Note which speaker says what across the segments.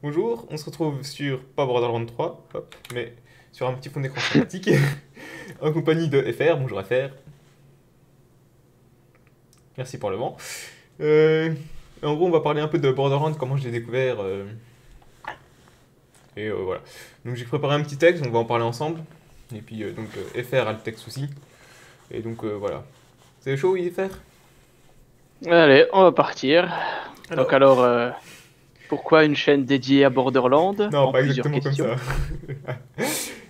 Speaker 1: Bonjour, on se retrouve sur pas Borderlands 3, hop, mais sur un petit fond d'écran sympathique, en compagnie de FR. Bonjour FR, merci pour le vent. Euh, En gros, on va parler un peu de Borderlands, comment je l'ai découvert, voilà. Donc j'ai préparé un petit texte, on va en parler ensemble, et puis FR a le texte aussi, et voilà. C'est chaud, oui, FR?
Speaker 2: Allez, on va partir. Donc
Speaker 1: Alors,
Speaker 2: alors, pourquoi une chaîne dédiée à Borderland?
Speaker 1: non,
Speaker 2: En
Speaker 1: pas
Speaker 2: plusieurs
Speaker 1: exactement comme
Speaker 2: questions.
Speaker 1: ça.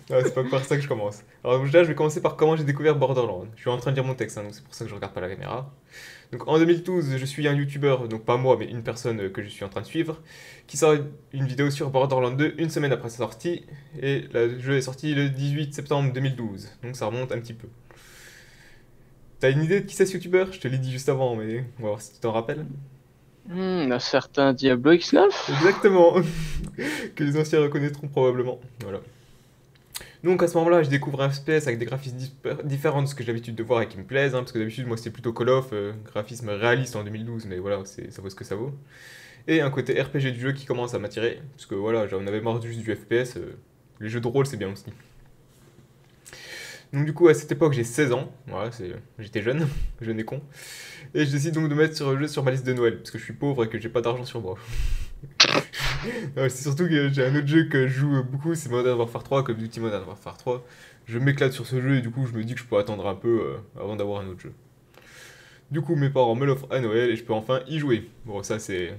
Speaker 1: Non, c'est pas par ça que je commence. Alors déjà, je vais commencer par comment j'ai découvert Borderlands. Je suis en train de lire mon texte, hein, donc c'est pour ça que je regarde pas la caméra. Donc en 2012, je suis un youtubeur, donc pas moi, mais une personne que je suis en train de suivre, qui sort une vidéo sur Borderlands 2 une semaine après sa sortie, et le jeu est sorti le 18 septembre 2012, donc ça remonte un petit peu. T'as une idée de qui c'est ce youtubeur? Je te l'ai dit juste avant, mais on va voir si tu t'en rappelles.
Speaker 2: Un certain Diablo X9?
Speaker 1: Exactement, que les anciens reconnaîtront probablement. Voilà. Donc à ce moment-là, je découvre un FPS avec des graphismes différents de ce que j'ai l'habitude de voir et qui me plaisent, hein, parce que d'habitude, moi c'était plutôt Call of, graphisme réaliste en 2012, mais voilà, ça vaut ce que ça vaut. Et un côté RPG du jeu qui commence à m'attirer, parce que voilà, j'en avais marre juste du FPS, les jeux de rôle c'est bien aussi. Donc du coup, à cette époque, j'ai 16 ans, voilà, j'étais jeune, jeune et con, et je décide donc de mettre sur le jeu sur ma liste de Noël, parce que je suis pauvre et que j'ai pas d'argent sur moi. C'est surtout que j'ai un autre jeu que je joue beaucoup, c'est Modern Warfare 3, Call of Duty Modern Warfare 3. Je m'éclate sur ce jeu et du coup je me dis que je peux attendre un peu avant d'avoir un autre jeu. Du coup mes parents me l'offrent à Noël et je peux enfin y jouer. Bon ça c'est...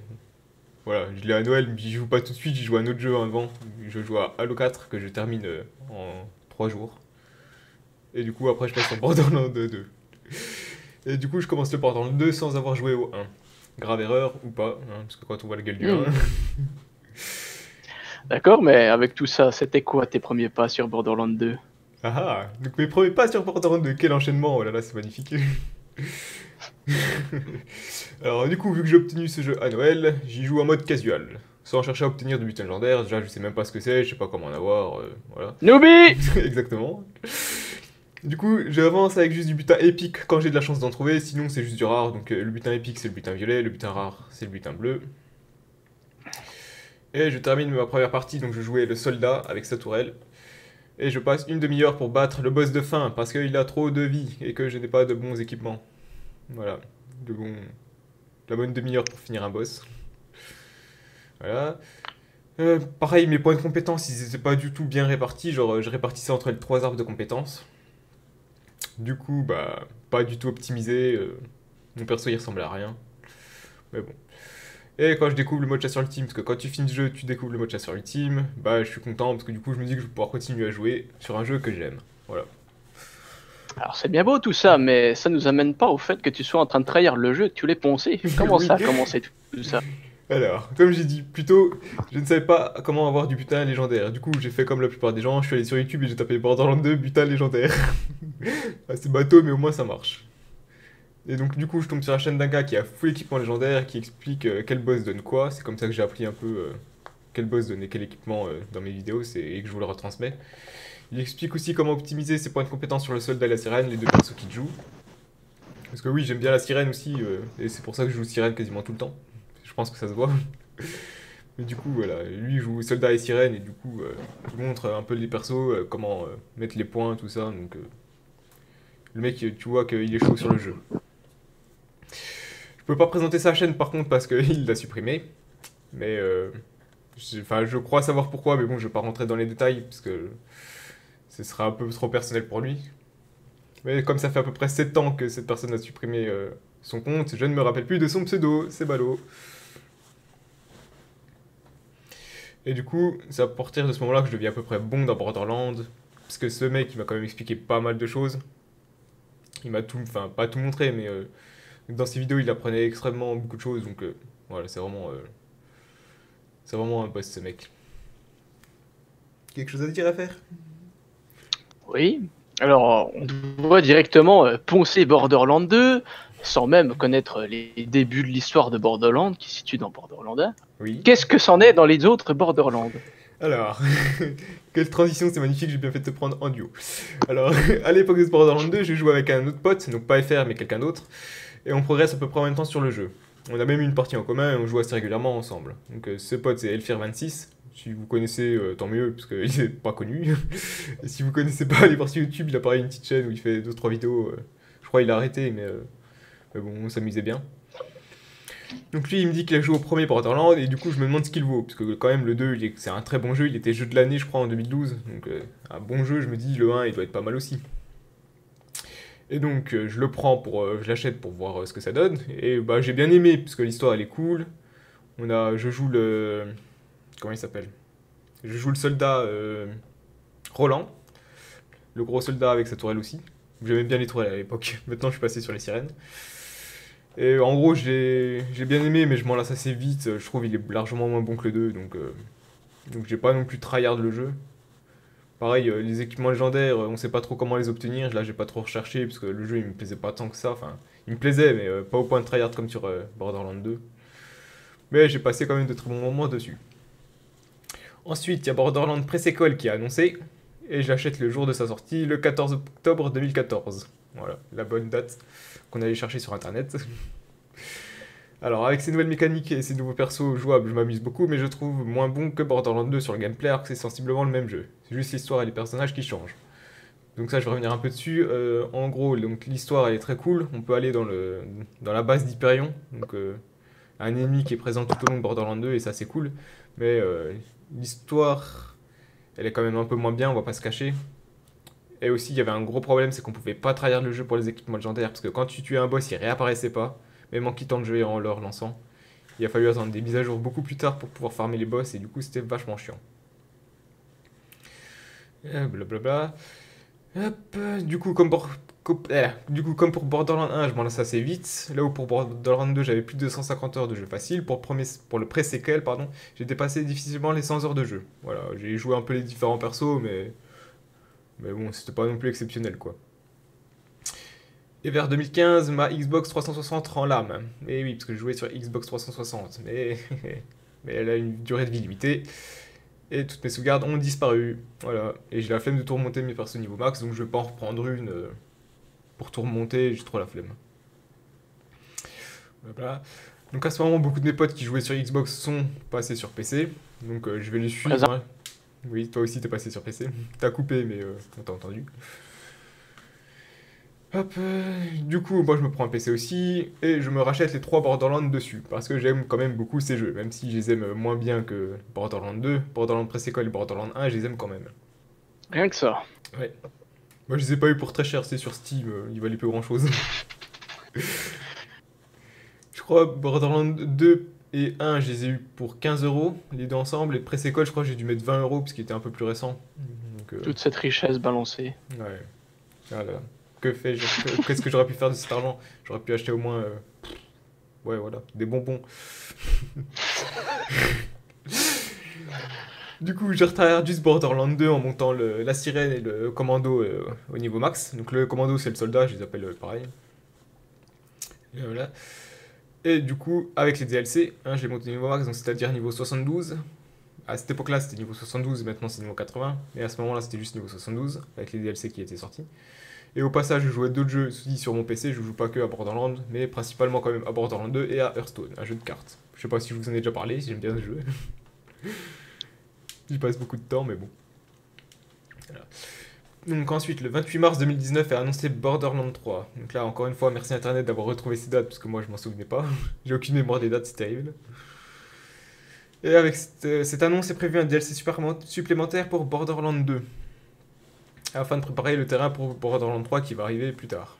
Speaker 1: Voilà, je l'ai à Noël, mais j'y joue pas tout de suite, j'y joue à un autre jeu avant. Je joue à Halo 4 que je termine en 3 jours. Et du coup après je passe en Borderlands 2. Et du coup je commence le Borderlands 2 sans avoir joué au 1. Grave erreur ou pas, hein, parce que quand on voit la gueule du 1...
Speaker 2: Hmm, D'accord, mais avec tout ça, c'était quoi tes premiers pas sur Borderland 2?
Speaker 1: Ah ah, donc mes premiers pas sur Borderlands 2, quel enchaînement, oh là là, c'est magnifique. Alors du coup, vu que j'ai obtenu ce jeu à Noël, j'y joue en mode casual, sans chercher à obtenir de butin légendaire. Déjà, je sais même pas ce que c'est, je sais pas comment en avoir, voilà.
Speaker 2: Newbie!
Speaker 1: Exactement. Du coup, j'avance avec juste du butin épique quand j'ai de la chance d'en trouver, sinon c'est juste du rare. Donc le butin épique c'est le butin violet, le butin rare c'est le butin bleu. Et je termine ma première partie, donc je jouais le soldat avec sa tourelle. Et je passe une demi-heure pour battre le boss de fin parce qu'il a trop de vie et que je n'ai pas de bons équipements. Voilà, de bon, la bonne demi-heure pour finir un boss. Voilà. Pareil, mes points de compétences, ils étaient pas du tout bien répartis. Genre, je répartissais entre les trois arbres de compétences. Du coup, bah, pas du tout optimisé. Mon perso, il ressemble à rien. Mais bon. Et quand je découvre le mode chasseur ultime, parce que quand tu finis le jeu, tu découvres le mode chasseur ultime, bah, je suis content parce que du coup, je me dis que je vais pouvoir continuer à jouer sur un jeu que j'aime. Voilà.
Speaker 2: Alors c'est bien beau tout ça, mais ça nous amène pas au fait que tu sois en train de trahir le jeu et que tu l'aies poncé. Comment
Speaker 1: Oui.
Speaker 2: ça a commencé tout ça?
Speaker 1: Alors, comme j'ai dit plus tôt, je ne savais pas comment avoir du butin légendaire. Du coup, j'ai fait comme la plupart des gens, je suis allé sur YouTube et j'ai tapé Borderlands 2 butin légendaire. Ah, c'est bateau, mais au moins ça marche. Et donc, du coup, je tombe sur la chaîne d'un gars qui a full équipement légendaire, qui explique quel boss donne quoi. C'est comme ça que j'ai appris un peu quel boss donnait quel équipement dans mes vidéos et que je vous le retransmets. Il explique aussi comment optimiser ses points de compétence sur le soldat et la sirène, les deux persos qui jouent. Parce que oui, j'aime bien la sirène aussi, et c'est pour ça que je joue sirène quasiment tout le temps. Je pense que ça se voit. Mais du coup, voilà, lui il joue soldat et sirène, et du coup, il montre un peu les persos, comment mettre les points, tout ça. Donc, le mec, tu vois qu'il est chaud sur le jeu. Je peux pas présenter sa chaîne par contre parce qu'il l'a supprimé. Mais enfin, je crois savoir pourquoi, mais bon, je vais pas rentrer dans les détails parce que ce sera un peu trop personnel pour lui. Mais comme ça fait à peu près 7 ans que cette personne a supprimé son compte, je ne me rappelle plus de son pseudo, c'est ballot. Et du coup, c'est à partir de ce moment-là que je deviens à peu près bon dans Borderlands. Parce que ce mec, il m'a quand même expliqué pas mal de choses. Il m'a tout, enfin, pas tout montré, mais dans ses vidéos, il apprenait extrêmement beaucoup de choses. Donc voilà, c'est vraiment un boss ce mec. Quelque chose à dire à faire?
Speaker 2: Oui. Alors, on doit directement poncer Borderland 2, sans même connaître les débuts de l'histoire de Borderland, qui se situe dans Borderland 1.
Speaker 1: Oui.
Speaker 2: Qu'est-ce que c'en est dans les autres Borderland?
Speaker 1: Alors, quelle transition, c'est magnifique, j'ai bien fait de te prendre en duo. Alors, à l'époque de Borderlands 2, je jouais avec un autre pote, donc pas FR mais quelqu'un d'autre, et on progresse à peu près en même temps sur le jeu. On a même eu une partie en commun et on joue assez régulièrement ensemble. Donc ce pote c'est Elfir26. Si vous connaissez, tant mieux, parce qu'il est pas connu. Et si vous connaissez pas, allez voir sur YouTube, il a pareil une petite chaîne où il fait deux trois vidéos. Je crois qu'il a arrêté, mais bon, on s'amusait bien. Donc lui, il me dit qu'il a joué au premier Borderlands, et du coup, je me demande ce qu'il vaut. Parce que quand même, le 2, c'est un très bon jeu, il était jeu de l'année, je crois, en 2012. Donc un bon jeu, je me dis, le 1, il doit être pas mal aussi. Et donc, je le prends je l'achète pour voir ce que ça donne. Et bah, j'ai bien aimé, parce que l'histoire, elle est cool. Je joue le... Comment il s'appelle? Je joue le soldat Roland, le gros soldat avec sa tourelle aussi. J'aimais bien les tourelles à l'époque. Maintenant, je suis passé sur les sirènes. Et en gros, j'ai bien aimé, mais je m'en lasse assez vite. Je trouve qu'il est largement moins bon que le 2, donc j'ai pas non plus tryhard le jeu. Pareil, les équipements légendaires, on sait pas trop comment les obtenir. Là, j'ai pas trop recherché, parce que le jeu, il me plaisait pas tant que ça. Enfin, il me plaisait, mais pas au point de tryhard comme sur Borderlands 2. Mais j'ai passé quand même de très bons moments dessus. Ensuite, il y a Borderlands Pre-Sequel qui est annoncé, et je l'achète le jour de sa sortie, le 14 octobre 2014. Voilà, la bonne date qu'on allait chercher sur internet. Alors, avec ces nouvelles mécaniques et ces nouveaux persos jouables, je m'amuse beaucoup, mais je trouve moins bon que Borderlands 2 sur le gameplay, alors que c'est sensiblement le même jeu. C'est juste l'histoire et les personnages qui changent. Donc ça, je vais revenir un peu dessus. En gros, donc l'histoire, elle est très cool. On peut aller dans la base d'Hyperion, donc un ennemi qui est présent tout au long de Borderlands 2, et ça, c'est cool. Mais l'histoire, elle est quand même un peu moins bien, on va pas se cacher. Et aussi, il y avait un gros problème, c'est qu'on pouvait pas trahir le jeu pour les équipements légendaires, parce que quand tu tuais un boss, il réapparaissait pas, même en quittant le jeu et en le relançant. Il a fallu attendre des mises à jour beaucoup plus tard pour pouvoir farmer les boss, et du coup, c'était vachement chiant. Blablabla. Hop, du coup, comme pour Borderlands 1, je m'en lasse assez vite. Là où pour Borderlands 2, j'avais plus de 250 heures de jeu facile. Pour le pré-séquel, pardon, j'ai dépassé difficilement les 100 heures de jeu. Voilà, j'ai joué un peu les différents persos, mais bon, c'était pas non plus exceptionnel, quoi. Et vers 2015, ma Xbox 360 rend l'âme. Et oui, parce que je jouais sur Xbox 360, mais elle a une durée de vie limitée. Et toutes mes sauvegardes ont disparu. Voilà. Et j'ai la flemme de tout remonter mes persos niveau max, donc je vais pas en reprendre une pour tout remonter, j'ai trop la flemme. Voilà. Donc à ce moment, beaucoup de mes potes qui jouaient sur Xbox sont passés sur PC. Donc je vais les suivre.
Speaker 2: Présent.
Speaker 1: Hein. Oui, toi aussi t'es passé sur PC. T'as coupé, mais on t'a entendu. Hop, du coup, moi je me prends un PC aussi, et je me rachète les 3 Borderlands dessus, parce que j'aime quand même beaucoup ces jeux, même si je les aime moins bien que Borderlands 2, Borderlands Pre-Sequel et Borderlands 1, je les aime quand même.
Speaker 2: Rien que ça.
Speaker 1: Ouais. Moi je les ai pas eu pour très cher, c'est sur Steam, ils valaient plus grand chose. Je crois Borderlands 2 et 1, je les ai eu pour 15 €, les deux ensemble, et Pre-Sequel, je crois que j'ai dû mettre 20 € parce qu'il était un peu plus récent. Donc,
Speaker 2: Toute cette richesse balancée.
Speaker 1: ouais. Voilà. Qu'est-ce que j'aurais pu faire de cet argent? J'aurais pu acheter au moins. Ouais, voilà, des bonbons. Du coup, j'ai retryhard juste Borderlands 2 en montant la sirène et le commando au niveau max. Donc le commando, c'est le soldat, je les appelle pareil. Et voilà. Et du coup, avec les DLC, hein, je l'ai monté au niveau max, donc c'est-à-dire niveau 72. À cette époque-là, c'était niveau 72, et maintenant c'est niveau 80. Et à ce moment-là, c'était juste niveau 72, avec les DLC qui étaient sortis. Et au passage, je jouais d'autres jeux sur mon PC, je joue pas que à Borderlands, mais principalement quand même à Borderlands 2 et à Hearthstone, un jeu de cartes. Je sais pas si je vous en ai déjà parlé, si j'aime bien ce jeu. J'y passe beaucoup de temps, mais bon. Voilà. Donc ensuite, le 28 mars 2019 est annoncé Borderlands 3. Donc là, encore une fois, merci Internet d'avoir retrouvé ces dates, parce que moi je m'en souvenais pas. J'ai aucune mémoire des dates, c'est terrible. Et avec cette annonce est prévu un DLC supplémentaire pour Borderlands 2, afin de préparer le terrain pour Borderlands 3 qui va arriver plus tard.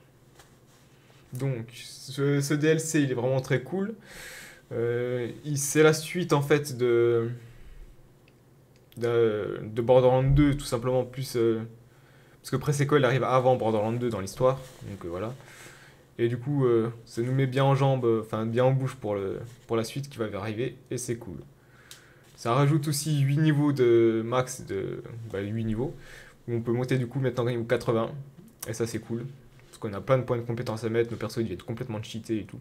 Speaker 1: Donc, ce DLC, il est vraiment très cool. C'est la suite, en fait, de Borderlands 2, tout simplement, plus... parce que Pre-Sequel arrive avant Borderlands 2 dans l'histoire, donc voilà. Et du coup, ça nous met bien en jambes, enfin bien en bouche pour la suite qui va arriver, et c'est cool. Ça rajoute aussi 8 niveaux de max, 8 niveaux, où on peut monter du coup maintenant au niveau 80, et ça c'est cool, parce qu'on a plein de points de compétences à mettre, nos persos ils deviennent complètement cheatés et tout.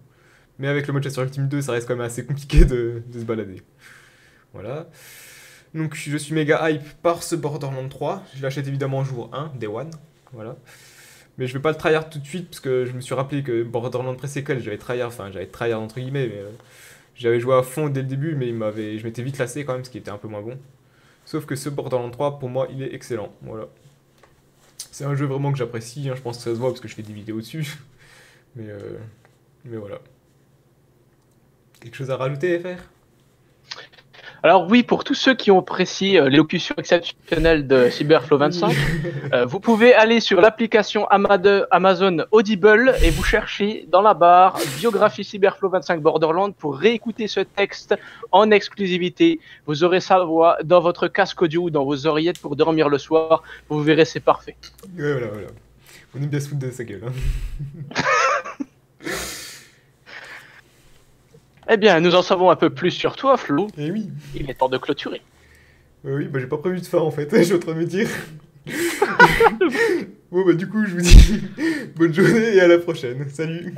Speaker 1: Mais avec le Manchester Ultimate 2, ça reste quand même assez compliqué de se balader. Voilà. Donc je suis méga hype par ce Borderlands 3, je l'achète évidemment jour 1, Day 1, voilà. Mais je vais pas le tryhard tout de suite parce que je me suis rappelé que Borderlands Pre-Sequel, j'avais tryhard entre guillemets, mais j'avais joué à fond dès le début, mais je m'étais vite lassé quand même, ce qui était un peu moins bon. Sauf que ce Borderlands 3, pour moi, il est excellent. Voilà. C'est un jeu vraiment que j'apprécie, hein, je pense que ça se voit parce que je fais des vidéos dessus. Mais, euh, mais voilà. Quelque chose à rajouter, FR?
Speaker 2: Alors oui, pour tous ceux qui ont apprécié l'élocution exceptionnelle de Cyberflow 25, vous pouvez aller sur l'application Amazon Audible et vous cherchez dans la barre biographie Cyberflow 25 Borderlands pour réécouter ce texte en exclusivité. Vous aurez sa voix dans votre casque audio ou dans vos oreillettes pour dormir le soir. Vous verrez, c'est parfait.
Speaker 1: Ouais, voilà, voilà. On aime bien se foutre de sa gueule. Hein.
Speaker 2: Eh bien, nous en savons un peu plus sur toi, Flo.
Speaker 1: Et oui.
Speaker 2: Il est temps de clôturer.
Speaker 1: Oui, bah j'ai pas prévu de fin en fait, je suis en train de me dire. Bon bah du coup je vous dis bonne journée et à la prochaine. Salut.